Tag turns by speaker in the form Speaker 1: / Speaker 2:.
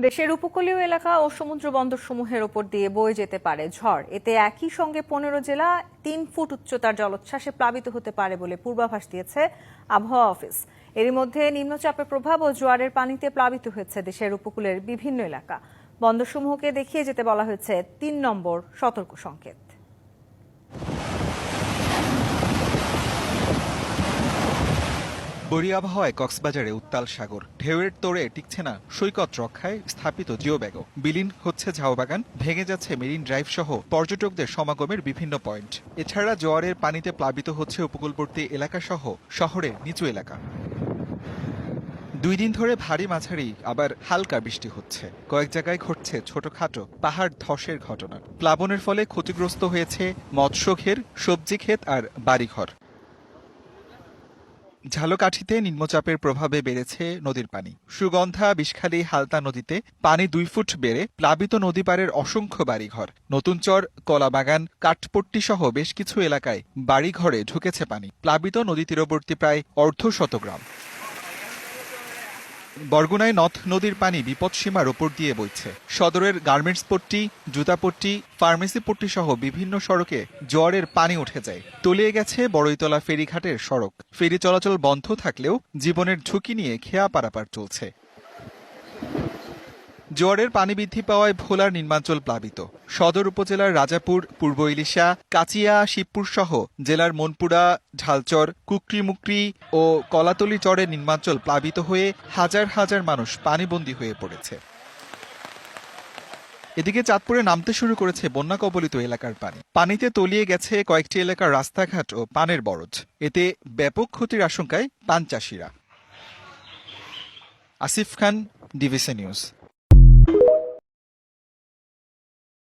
Speaker 1: দেশের উপকূলীয় এলাকা ও সমুদ্র বন্দরসমূহের ওপর দিয়ে বয়ে যেতে পারে ঝড়। এতে একই সঙ্গে 15 জেলা 3 ফুট উচ্চতার জলোচ্ছ্বাসে প্লাবিত হতে পারে বলে পূর্বাভাস দিয়েছে আবহাওয়া অফিস। এরই মধ্যে নিম্নচাপের প্রভাব ও জোয়ারের পানিতে প্লাবিত হয়েছে দেশের উপকূলের বিভিন্ন এলাকা। বন্দরসমূহকে দেখিয়ে যেতে বলা হয়েছে 3 নম্বর সতর্ক সংকেত।
Speaker 2: বৈরী আবহাওয়ায় কক্সবাজারে উত্তাল সাগর, ঢেউয়ের তোড়ে টিকছে না সৈকত রক্ষায় স্থাপিত জিও ব্যাগও, বিলীন হচ্ছে ঝাউবাগান, ভেঙে যাচ্ছে মেরিন ড্রাইভ সহ পর্যটকদের সমাগমের বিভিন্ন পয়েন্ট। এছাড়া জোয়ারের পানিতে প্লাবিত হচ্ছে উপকূলবর্তী এলাকা সহ শহরের নিচু এলাকা। 2 দিন ধরে ভারী মাঝারি আবার হালকা বৃষ্টি হচ্ছে। কয়েক জায়গায় ঘটছে ছোটখাটো পাহাড় ধসের ঘটনা। প্লাবনের ফলে ক্ষতিগ্রস্ত হয়েছে মৎস্যঘের, সবজি ক্ষেত আর বাড়িঘর। ঝালকাঠিতে নিম্নচাপের প্রভাবে বেড়েছে নদীর পানি। সুগন্ধা, বিষখালী, হালতা নদীতে পানি 2 ফুট বেড়ে প্লাবিত নদী পাড়ের অসংখ্য বাড়িঘর। নতুনচর, কলাবাগান, কাঠপট্টি সহ বেশ কিছু এলাকায় বাড়িঘরে ঢুকেছে পানি। প্লাবিত নদী তীরবর্তী প্রায় অর্ধশত গ্রাম। বরগুনায় নথ নদীর পানি বিপদসীমার ওপর দিয়ে বইছে। সদরের গার্মেন্টস পট্টি, জুতাপট্টি, ফার্মেসি পট্টি সহ বিভিন্ন সড়কে জোয়ারের পানি উঠে যায়। তলিয়ে গেছে বড়ইতলা ফেরিঘাটের সড়ক। ফেরি চলাচল বন্ধ থাকলেও জীবনের ঝুঁকি নিয়ে খেয়া পারাপার চলছে। জোয়ারের পানি বৃদ্ধি পাওয়ায় ভোলার নিম্নাঞ্চল প্লাবিত। সদর উপজেলার রাজাপুর, পূর্ব ইলিশা, কাচিয়া, শিবপুর সহ জেলার মনপুরা, ঝালচর, কুকরিমুকরি ও কলাতলি চরের নিম্নাঞ্চল প্লাবিত হয়ে হাজার হাজার মানুষ পানিবন্দী হয়ে পড়েছে। এদিকে চাঁদপুরে নামতে শুরু করেছে বন্যা কবলিত এলাকার পানি। পানিতে তলিয়ে গেছে কয়েকটি এলাকার রাস্তাঘাট ও পানের বরজ। এতে ব্যাপক ক্ষতির আশঙ্কায় পান চাষিরা। আসিফ খান, ডিভিসি নিউজ।